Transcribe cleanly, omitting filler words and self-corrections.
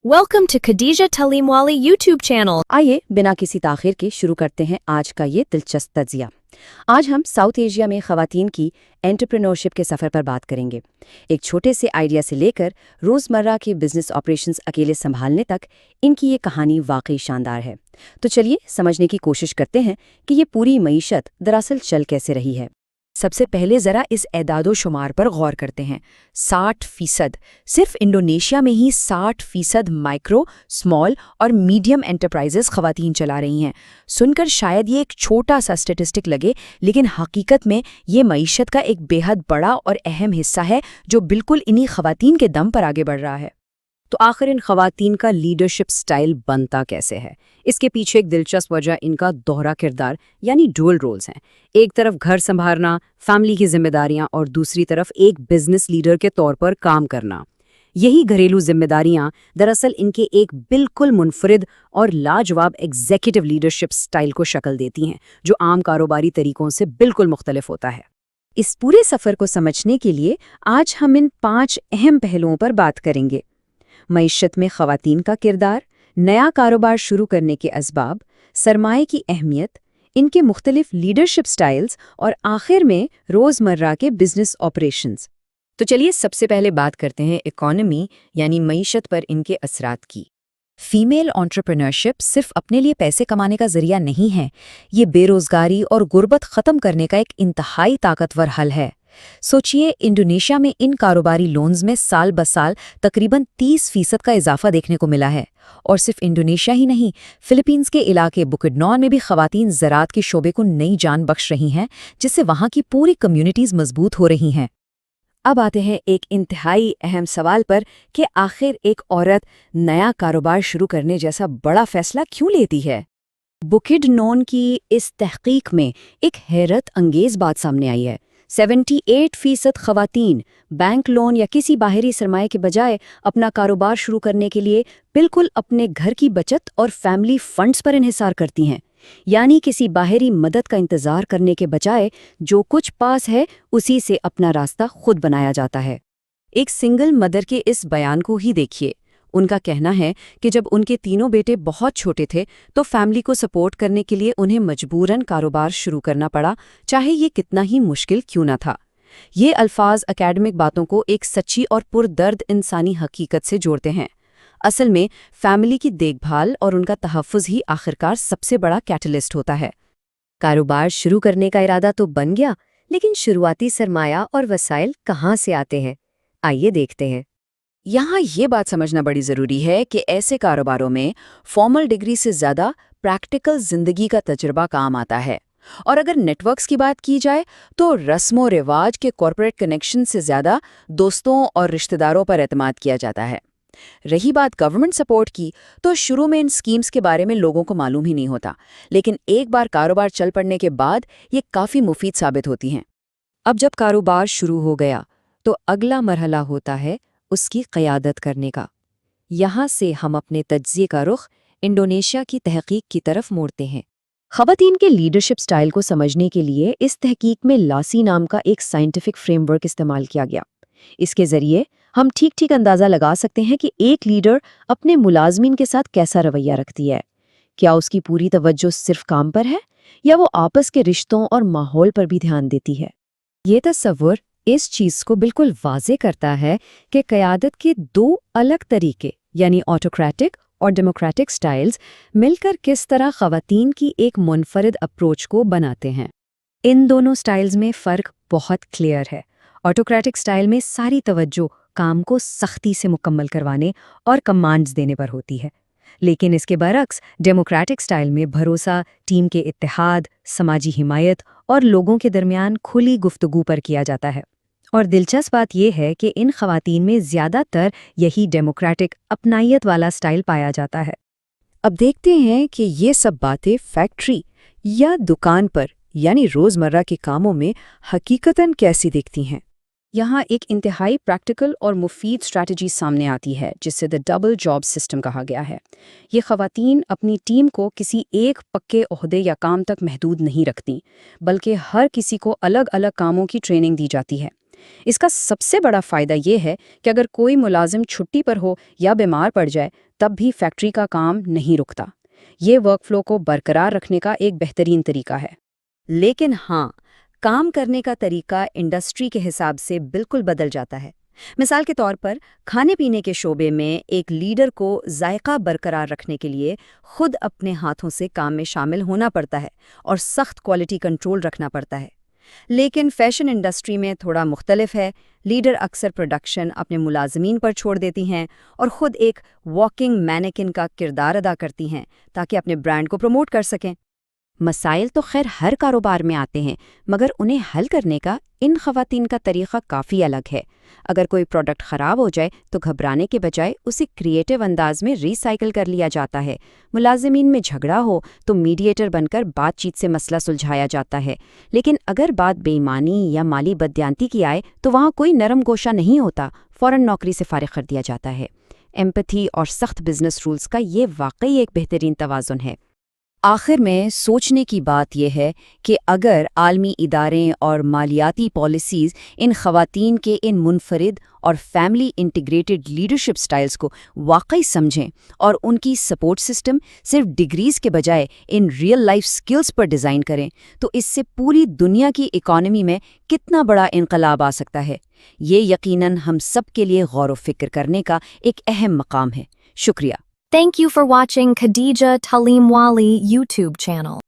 Welcome to Khadija Talimwali YouTube channel. आइए बिना किसी ताख़ीर के शुरू करते हैं आज का ये दिलचस्प तज्ज़िया। आज हम साउथ एशिया में ख़वातीन की एंटरप्रेन्योरशिप के सफ़र पर बात करेंगे। एक छोटे से आइडिया से लेकर रोज़मर्रा के बिजनेस ऑपरेशंस अकेले संभालने तक इनकी ये कहानी वाकई शानदार है। तो चलिए समझने की कोशिश करते हैं कि ये पूरी मईशत दरअसल चल कैसे रही है। सबसे पहले ज़रा इस एदादो शुमार पर गौर करते हैं। 60%, सिर्फ इंडोनेशिया में ही 60% माइक्रो, स्मॉल और मीडियम एंटरप्राइजेस ख़वातीन चला रही हैं। सुनकर शायद ये एक छोटा सा स्टेटिस्टिक लगे, लेकिन हकीकत में ये मईशत का एक बेहद बड़ा और अहम हिस्सा है जो बिल्कुल इन्हीं ख़वातीन के दम पर आगे बढ़ रहा है। तो आखिर इन ख़वातीन का लीडरशिप स्टाइल बनता कैसे है? इसके पीछे एक दिलचस्प वजह इनका दोहरा किरदार यानी डुअल रोल्स हैं। एक तरफ घर संभालना, फैमिली की जिम्मेदारियां और दूसरी तरफ एक बिजनेस लीडर के तौर पर काम करना। यही घरेलू जिम्मेदारियां दरअसल इनके एक बिल्कुल मुनफरिद और लाजवाब एग्जीक्यूटिव लीडरशिप स्टाइल को शक्ल देती हैं, जो आम कारोबारी तरीकों से बिल्कुल मुख्तलिफ होता है। इस पूरे सफ़र को समझने के लिए आज हम इन 5 अहम पहलुओं पर बात करेंगे। मईशत में ख़वातीन का किरदार, नया कारोबार शुरू करने के असबाब, सरमाए की अहमियत, इनके मुख्तलिफ लीडरशिप स्टाइल्स और आखिर में रोज़मर्रा के बिजनेस ऑपरेशंस। तो चलिए सबसे पहले बात करते हैं इकॉनमी यानी मईशत पर इनके असरात की। फीमेल एंटरप्रेन्योरशिप सिर्फ अपने लिए पैसे कमाने का जरिया नहीं है, ये बेरोजगारी और गुर्बत ख़त्म करने का एक इंतहाई ताकतवर हल है। सोचिए, इंडोनेशिया में इन कारोबारी लोन्स में साल ब साल तकरीबन 30% का इजाफा देखने को मिला है। और सिर्फ इंडोनेशिया ही नहीं, फिलीपींस के इलाके बुकिडनॉन में भी ख़वातीन ज़राअत के शोबे को नई जान बख्श रही हैं, जिससे वहाँ की पूरी कम्युनिटीज़ मजबूत हो रही हैं। अब आते हैं एक इंतहाई अहम सवाल पर कि आखिर एक औरत नया कारोबार शुरू करने जैसा बड़ा फैसला क्यों लेती है? बुकिडनॉन की इस तहकीक में एक हैरत अंगेज़ बात सामने आई है। 78% ख़वातीन बैंक लोन या किसी बाहरी सरमाए के बजाय अपना कारोबार शुरू करने के लिए बिल्कुल अपने घर की बचत और फैमिली फंड्स पर इन्हिसार करती हैं। यानी किसी बाहरी मदद का इंतज़ार करने के बजाय जो कुछ पास है उसी से अपना रास्ता खुद बनाया जाता है। एक सिंगल मदर के इस बयान को ही देखिए। उनका कहना है कि जब उनके तीनों बेटे बहुत छोटे थे तो फैमिली को सपोर्ट करने के लिए उन्हें मजबूरन कारोबार शुरू करना पड़ा, चाहे ये कितना ही मुश्किल क्यों न था। ये अल्फाज एकेडमिक बातों को एक सच्ची और पुरदर्द इंसानी हकीकत से जोड़ते हैं। असल में फैमिली की देखभाल और उनका तहफ़्फ़ुज़ ही आखिरकार सबसे बड़ा कैटलिस्ट होता है। कारोबार शुरू करने का इरादा तो बन गया, लेकिन शुरुआती सरमाया और वसाइल कहाँ से आते हैं? आइए देखते हैं। यहाँ ये बात समझना बड़ी ज़रूरी है कि ऐसे कारोबारों में फॉर्मल डिग्री से ज़्यादा प्रैक्टिकल ज़िंदगी का तजुर्बा काम आता है। और अगर नेटवर्क्स की बात की जाए तो रस्मो रिवाज के कॉर्पोरेट कनेक्शन से ज़्यादा दोस्तों और रिश्तेदारों पर एतमाद किया जाता है। रही बात गवर्नमेंट सपोर्ट की, तो शुरू में इन स्कीम्स के बारे में लोगों को मालूम ही नहीं होता, लेकिन एक बार कारोबार चल पड़ने के बाद ये काफ़ी मुफीद साबित होती हैं। अब जब कारोबार शुरू हो गया तो अगला मरहला होता है उसकी क़यादत करने का। यहाँ से हम अपने तज्ज़िये का रुख इंडोनेशिया की तहकीक की तरफ मोड़ते हैं। ख़वातीन के लीडरशिप स्टाइल को समझने के लिए इस तहकीक में लासी नाम का एक साइंटिफिक फ्रेमवर्क इस्तेमाल किया गया। इसके ज़रिए हम ठीक अंदाज़ा लगा सकते हैं कि एक लीडर अपने मुलाजमीन के साथ कैसा रवैया रखती है। क्या उसकी पूरी तवज्जो सिर्फ काम पर है या वो आपस के रिश्तों और माहौल पर भी ध्यान देती है? ये तस्वुर इस चीज़ को बिल्कुल वाज़े करता है कि क़यादत के 2 अलग तरीके यानी ऑटोक्रेटिक और डेमोक्रेटिक स्टाइल्स मिलकर किस तरह ख़वातीन की एक मुनफरिद अप्रोच को बनाते हैं। इन दोनों स्टाइल्स में फ़र्क बहुत क्लियर है। ऑटोक्रेटिक स्टाइल में सारी तवज्जो काम को सख्ती से मुकम्मल करवाने और कमांड्स देने पर होती है, लेकिन इसके बरक्स डेमोक्रेटिक स्टाइल में भरोसा, टीम के इत्तेहाद, समाजी हिमायत और लोगों के दरमियान खुली गुफ्तगू पर किया जाता है। और दिलचस्प बात यह है कि इन ख़वातीन में ज़्यादातर यही डेमोक्रेटिक अपनाइयत वाला स्टाइल पाया जाता है। अब देखते हैं कि ये सब बातें फैक्ट्री या दुकान पर यानी रोज़मर्रा के कामों में हकीकतन कैसी दिखती हैं। यहाँ एक इंतहाई प्रैक्टिकल और मुफीद स्ट्रैटेजी सामने आती है, जिससे द डबल जॉब सिस्टम कहा गया है। ये ख़वातीन अपनी टीम को किसी एक पक्के ओहदे या काम तक महदूद नहीं रखती, बल्कि हर किसी को अलग अलग कामों की ट्रेनिंग दी जाती है। اس کا سب سے بڑا فائدہ یہ ہے کہ اگر کوئی ملازم چھٹی پر ہو یا بیمار پڑ جائے تب بھی فیکٹری کا کام نہیں رکتا۔ یہ ورک فلو کو برقرار رکھنے کا ایک بہترین طریقہ ہے۔ لیکن ہاں، کام کرنے کا طریقہ انڈسٹری کے حساب سے بالکل بدل جاتا ہے۔ مثال کے طور پر کھانے پینے کے شعبے میں ایک لیڈر کو ذائقہ برقرار رکھنے کے لیے خود اپنے ہاتھوں سے کام میں شامل ہونا پڑتا ہے اور سخت کوالٹی کنٹرول رکھنا پڑتا ہے۔ لیکن فیشن انڈسٹری میں تھوڑا مختلف ہے۔ لیڈر اکثر پروڈکشن اپنے ملازمین پر چھوڑ دیتی ہیں اور خود ایک واکنگ مینیکن کا کردار ادا کرتی ہیں تاکہ اپنے برانڈ کو پروموٹ کر سکیں۔ مسائل تو خیر ہر کاروبار میں آتے ہیں، مگر انہیں حل کرنے کا ان خواتین کا طریقہ کافی الگ ہے۔ اگر کوئی پروڈکٹ خراب ہو جائے تو گھبرانے کے بجائے اسے کریٹیو انداز میں ری سائیکل کر لیا جاتا ہے۔ ملازمین میں جھگڑا ہو تو میڈیٹر بن کر بات چیت سے مسئلہ سلجھایا جاتا ہے، لیکن اگر بات بے ایمانی یا مالی بددیانتی کی آئے تو وہاں کوئی نرم گوشہ نہیں ہوتا، فوراً نوکری سے فارغ کر دیا جاتا ہے۔ ایمپتھی اور سخت بزنس رولز کا یہ واقعی ایک بہترین توازن ہے۔ آخر میں سوچنے کی بات یہ ہے کہ اگر عالمی ادارے اور مالیاتی پالیسیز ان خواتین کے ان منفرد اور فیملی انٹیگریٹڈ لیڈرشپ سٹائلز کو واقعی سمجھیں اور ان کی سپورٹ سسٹم صرف ڈگریز کے بجائے in real life skills per design کریں تو اس سے پوری دنیا کی اکانومی میں کتنا بڑا انقلاب آ سکتا ہے۔ یہ یقیناً ہم سب کے لیے غور و فکر کرنے کا ایک اہم مقام ہے۔ شکریہ۔ Thank you for watching Khadija Talimwali YouTube channel.